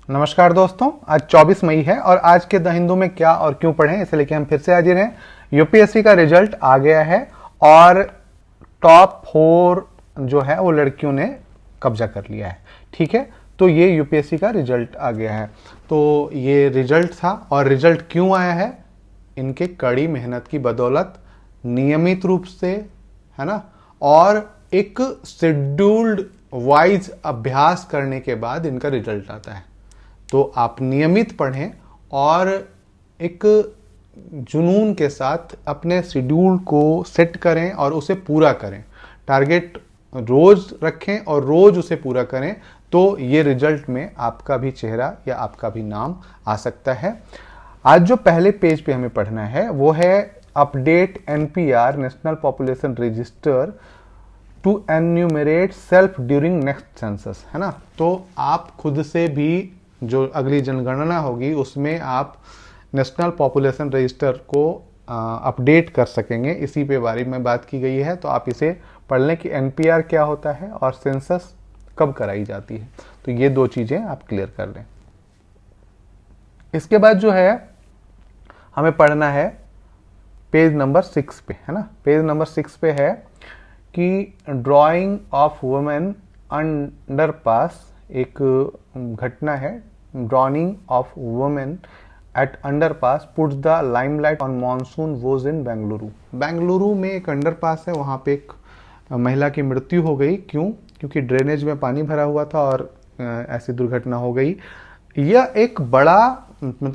नमस्कार दोस्तों, आज 24 मई है और आज के द हिंदू में क्या और क्यों पढ़ें इसे लेके हम फिर से हाजिर हैं। यूपीएससी का रिजल्ट आ गया है और टॉप 4 जो है वो लड़कियों ने कब्जा कर लिया है। ठीक है, तो ये यूपीएससी का रिजल्ट आ गया है। तो ये रिजल्ट था और रिजल्ट क्यों आया है? इनके कड़ी मेहनत की बदौलत, नियमित रूप से, है ना, और एक शेड्यूल्ड वाइज अभ्यास करने के बाद इनका रिजल्ट आता है। तो आप नियमित पढ़ें और एक जुनून के साथ अपने शेड्यूल को सेट करें और उसे पूरा करें। टारगेट रोज रखें और रोज उसे पूरा करें, तो ये रिजल्ट में आपका भी चेहरा या आपका भी नाम आ सकता है। आज जो पहले पेज पे हमें पढ़ना है वो है update NPR national population register to enumerate self during next census, है ना। तो आप खुद से भी जो अगली जनगणना होगी उसमें आप नेशनल पॉपुलेशन रजिस्टर को अपडेट कर सकेंगे। इसी पे बारे में बात की गई है, तो आप इसे पढ़ लें कि एनपीआर क्या होता है और सेंसस कब कराई जाती है। तो ये दो चीज़ें आप क्लियर कर लें। इसके बाद जो है हमें पढ़ना है पेज नंबर 6 पे, है ना। पेज नंबर 6 पे है कि drawing of women under pass, एक घटना है। Drawing of women at underpass puts the limelight on monsoon woes in Bengaluru. Bengaluru में एक अंडरपास है, वहाँ पे एक महिला की मृत्यु हो गई। क्यों? क्योंकि ड्रेनेज में पानी भरा हुआ था और ऐसी दुर्घटना हो गई। यह एक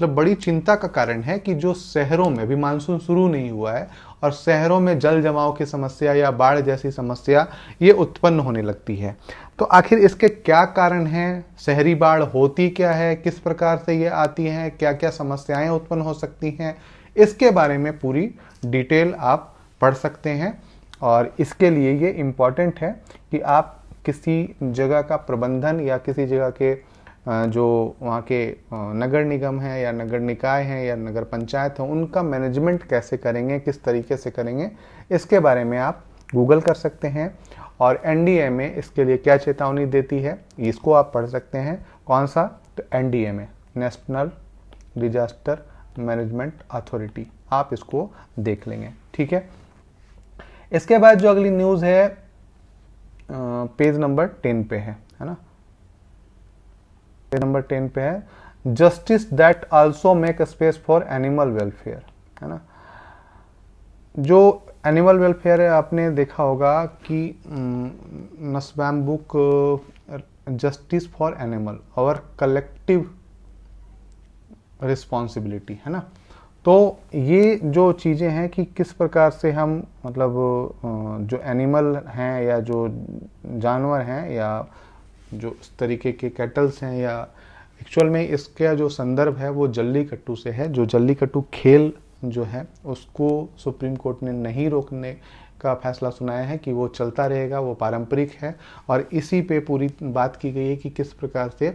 बड़ी चिंता का कारण है कि जो शहरों में, अभी मानसून शुरू नहीं हुआ है और शहरों में जल जमाव की समस्या या बाढ़ जैसी समस्या ये उत्पन्न होने लगती है। तो आखिर इसके क्या कारण हैं? शहरी बाढ़ होती क्या है, किस प्रकार से ये आती हैं, क्या क्या समस्याएं उत्पन्न हो सकती हैं, इसके बारे में पूरी डिटेल आप पढ़ सकते हैं। और इसके लिए ये इम्पॉर्टेंट है कि आप किसी जगह का प्रबंधन या किसी जगह के जो वहाँ के नगर निगम हैं या नगर निकाय हैं या नगर पंचायत हैं, उनका मैनेजमेंट कैसे करेंगे, किस तरीके से करेंगे, इसके बारे में आप गूगल कर सकते हैं। और एनडीएमए इसके लिए क्या चेतावनी देती है, इसको आप पढ़ सकते हैं। कौन सा? तो NDMA, national disaster management authority, आप इसको देख लेंगे। ठीक है। इसके बाद जो अगली न्यूज़ है पेज नंबर 10 पे है ना। पेज नंबर 10 पे है justice that also make space for animal welfare, है ना। जो एनिमल वेलफेयर है, आपने देखा होगा कि नस्बैम बुक जस्टिस फॉर एनिमल और कलेक्टिव रिस्पॉन्सिबिलिटी, है ना। तो ये जो चीज़ें हैं कि किस प्रकार से हम जो एनिमल हैं या जो जानवर हैं या जो इस तरीके के कैटल्स हैं, या एक्चुअल में इसका जो संदर्भ है वो जल्लीकट्टू से है। जो जल्लीकट्टू खेल जो है उसको सुप्रीम कोर्ट ने नहीं रोकने का फैसला सुनाया है कि वो चलता रहेगा, वो पारंपरिक है। और इसी पे पूरी बात की गई है कि किस प्रकार से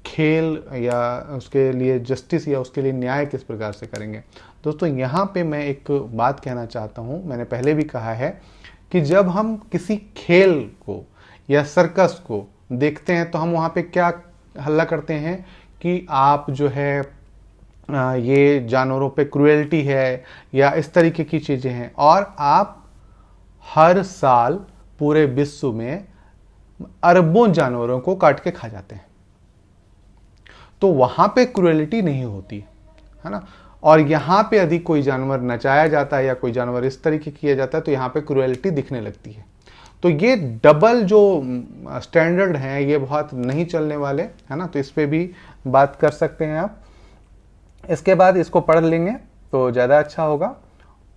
खेल या उसके लिए जस्टिस या उसके लिए न्याय किस प्रकार से करेंगे। दोस्तों, यहाँ पे मैं एक बात कहना चाहता हूँ, मैंने पहले भी कहा है कि जब हम किसी खेल को या सर्कस को देखते हैं तो हम वहाँ पे क्या हल्ला करते हैं कि आप जो है ये जानवरों पे क्रुएल्टी है या इस तरीके की चीज़ें हैं। और आप हर साल पूरे विश्व में अरबों जानवरों को काट के खा जाते हैं, तो वहाँ पे क्रुएल्टी नहीं होती, है ना। और यहाँ पे यदि कोई जानवर नचाया जाता है या कोई जानवर इस तरीके किया जाता है तो यहाँ पे क्रुएल्टी दिखने लगती है। तो ये डबल जो स्टैंडर्ड हैं ये बहुत नहीं चलने वाले, है ना। तो इस पे भी बात कर सकते हैं आप। इसके बाद इसको पढ़ लेंगे तो ज़्यादा अच्छा होगा।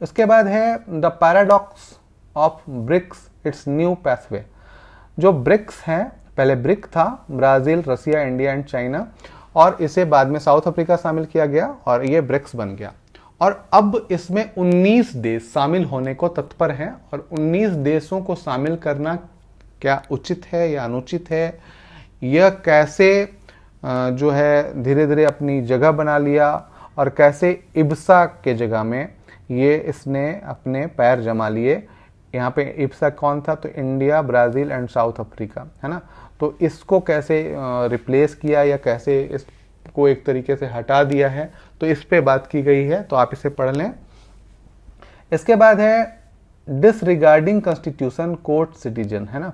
इसके बाद है the paradox of BRICS its new pathway. जो ब्रिक्स हैं, पहले ब्रिक था, Brazil, Russia, India and China, और इसे बाद में साउथ अफ्रीका शामिल किया गया और ये ब्रिक्स बन गया। और अब इसमें 19 देश शामिल होने को तत्पर हैं। और 19 देशों को शामिल करना क्या उचित है या अनुचित है, यह कैसे जो है धीरे धीरे अपनी जगह बना लिया और कैसे इब्सा के जगह में ये इसने अपने पैर जमा लिए। यहाँ पे इब्सा कौन था? तो India, Brazil and south Africa, है ना। तो इसको कैसे रिप्लेस किया या कैसे इसको एक तरीके से हटा दिया है, तो इस पे बात की गई है, तो आप इसे पढ़ लें। इसके बाद है डिसरिगार्डिंग कॉन्स्टिट्यूशन कोर्ट सिटीजन, है ना।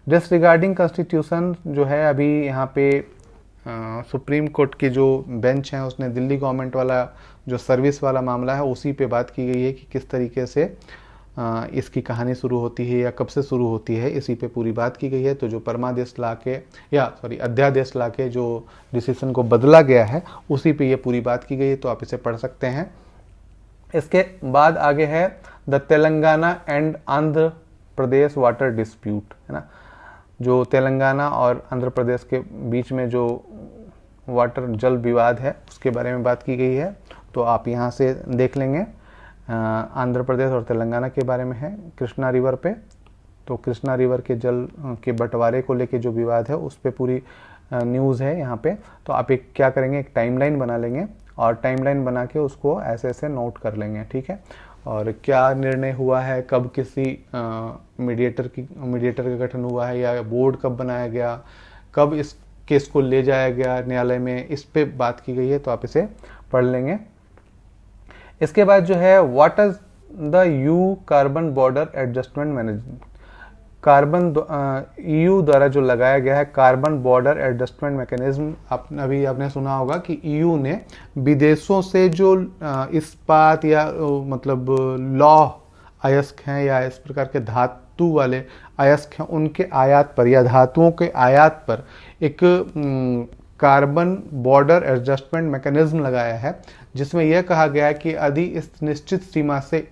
डिसरिगार्डिंग कॉन्स्टिट्यूशन जो है, अभी यहाँ पे सुप्रीम कोर्ट की जो बेंच है उसने दिल्ली गवर्नमेंट वाला जो सर्विस वाला मामला है उसी पे बात की गई है कि किस तरीके से इसकी कहानी शुरू होती है या कब से शुरू होती है, इसी पे पूरी बात की गई है। तो जो परमादेश लाके अध्यादेश लाके जो डिसीजन को बदला गया है उसी पे ये पूरी बात की गई है, तो आप इसे पढ़ सकते हैं। इसके बाद आगे है the Telangana and Andhra Pradesh water dispute, है ना। जो तेलंगाना और आंध्र प्रदेश के बीच में जो वाटर जल विवाद है उसके बारे में बात की गई है, तो आप यहाँ से देख लेंगे। आंध्र प्रदेश और तेलंगाना के बारे में है कृष्णा रिवर पे, तो कृष्णा रिवर के जल के बंटवारे को लेके जो विवाद है उस पर पूरी न्यूज़ है यहाँ पे। तो आप एक क्या करेंगे, एक टाइमलाइन बना लेंगे और टाइमलाइन बना के उसको ऐसे ऐसे नोट कर लेंगे, ठीक है। और क्या निर्णय हुआ है, कब किसी मीडिएटर का गठन हुआ है या बोर्ड कब बनाया गया, कब इस केस को ले जाया गया न्यायालय में, इस पे बात की गई है, तो आप इसे पढ़ लेंगे। इसके बाद जो है what is the you carbon border adjustment management, carbon EU द्वारा जो लगाया गया है कार्बन बॉर्डर एडजस्टमेंट मैकेनिज्म। अभी आपने सुना होगा कि ईयू ने विदेशों से जो इस्पात या मतलब लौह अयस्क हैं या इस प्रकार के धातु वाले अयस्क हैं उनके आयात पर या धातुओं के आयात पर एक कार्बन बॉर्डर एडजस्टमेंट मैकेनिज्म लगाया है, जिसमें यह कहा गया है कि यदि इस निश्चित सीमा से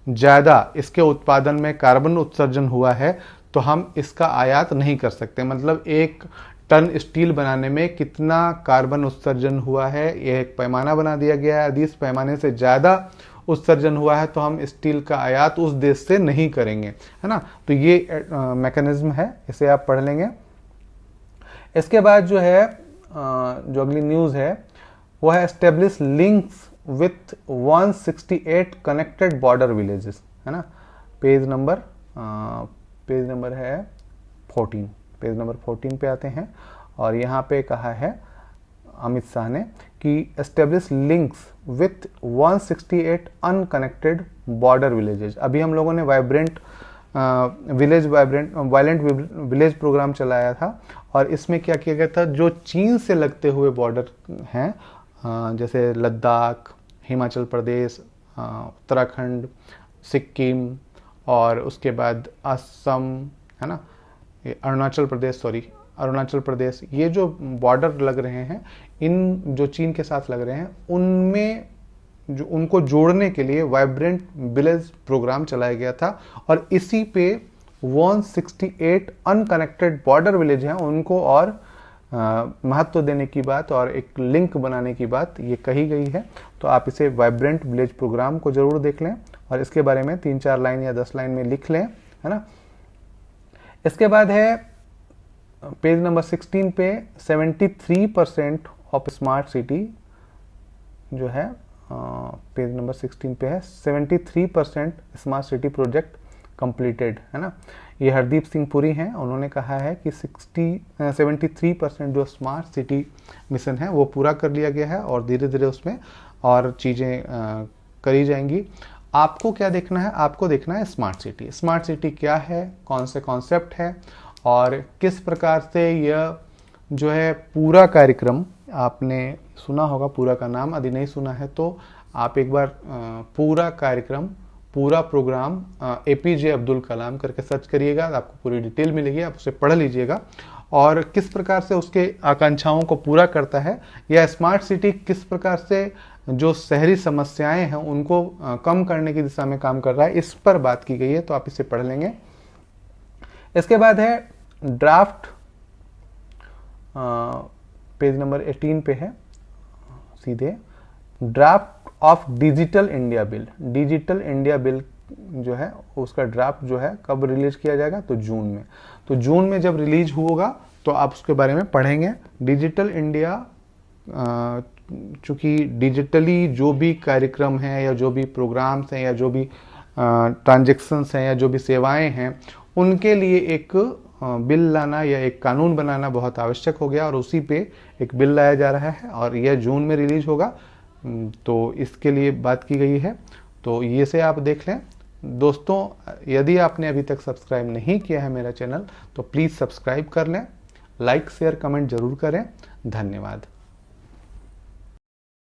ज़्यादा इसके उत्पादन में कार्बन उत्सर्जन हुआ है तो हम इसका आयात नहीं कर सकते। मतलब 1 टन स्टील बनाने में कितना कार्बन उत्सर्जन हुआ है यह एक पैमाना बना दिया गया है। यदि इस पैमाने से ज़्यादा उत्सर्जन हुआ है तो हम स्टील का आयात उस देश से नहीं करेंगे, है ना। तो ये मैकेनिज्म है, इसे आप पढ़ लेंगे। इसके बाद जो है जो अगली न्यूज़ है वो है establish links with 168 connected border villages, है ना। पेज नंबर है 14, पेज नंबर 14 पे आते हैं और यहाँ पे कहा है अमित शाह ने कि establish links with 168 unconnected border villages. अभी हम लोगों ने वाइलेंट विलेज प्रोग्राम चलाया था और इसमें क्या किया गया था, जो चीन से लगते हुए बॉर्डर हैं जैसे लद्दाख, हिमाचल प्रदेश, उत्तराखंड, सिक्किम और उसके बाद असम, है ना, अरुणाचल प्रदेश, ये जो बॉर्डर लग रहे हैं इन जो चीन के साथ लग रहे हैं उनमें जो उनको जोड़ने के लिए वाइब्रेंट विलेज प्रोग्राम चलाया गया था और इसी पे 168 अनकनेक्टेड बॉर्डर विलेज हैं उनको और महत्व देने की बात और एक लिंक बनाने की बात ये कही गई है। तो आप इसे वाइब्रेंट विलेज प्रोग्राम को जरूर देख लें और इसके बारे में 3-4 लाइन या 10 लाइन में लिख लें, है ना। इसके बाद है पेज नंबर 16 पे 73% ऑफ स्मार्ट सिटी जो है पेज नंबर 16 पे है 73% स्मार्ट सिटी प्रोजेक्ट कंप्लीटेड, है ना। ये हरदीप सिंह पुरी हैं, उन्होंने कहा है कि 73% जो स्मार्ट सिटी मिशन है वो पूरा कर लिया गया है और धीरे धीरे उसमें और चीज़ें करी जाएंगी। आपको क्या देखना है, आपको देखना है स्मार्ट सिटी। स्मार्ट सिटी क्या है, कौन से कॉन्सेप्ट है और किस प्रकार से यह जो है पूरा कार्यक्रम, आपने सुना होगा पूरा का नाम, यदि नहीं सुना है तो आप एक बार पूरा कार्यक्रम, पूरा प्रोग्राम APJ अब्दुल कलाम करके सर्च करिएगा, आपको पूरी डिटेल मिलेगी, आप उसे पढ़ लीजिएगा और किस प्रकार से उसके आकांक्षाओं को पूरा करता है या स्मार्ट सिटी किस प्रकार से जो शहरी समस्याएं हैं उनको कम करने की दिशा में काम कर रहा है, इस पर बात की गई है, तो आप इसे पढ़ लेंगे। इसके बाद है ड्राफ्ट, पेज नंबर 18 पे है सीधे, draft of digital India bill. Digital India bill जो है उसका ड्राफ्ट जो है कब रिलीज किया जाएगा, तो जून में। तो जून में जब रिलीज होगा तो आप उसके बारे में पढ़ेंगे। डिजिटल इंडिया चूँकि डिजिटली जो भी कार्यक्रम हैं या जो भी प्रोग्राम्स हैं या जो भी ट्रांजेक्शन्स हैं या जो भी सेवाएं हैं उनके लिए एक बिल लाना या एक कानून बनाना बहुत आवश्यक हो गया और उसी पे एक बिल लाया जा रहा है और यह जून में रिलीज होगा। तो इसके लिए बात की गई है, तो ये से आप देख लें। दोस्तों, यदि आपने अभी तक सब्सक्राइब नहीं किया है मेरा चैनल तो प्लीज़ सब्सक्राइब कर लें, लाइक शेयर कमेंट जरूर करें। धन्यवाद।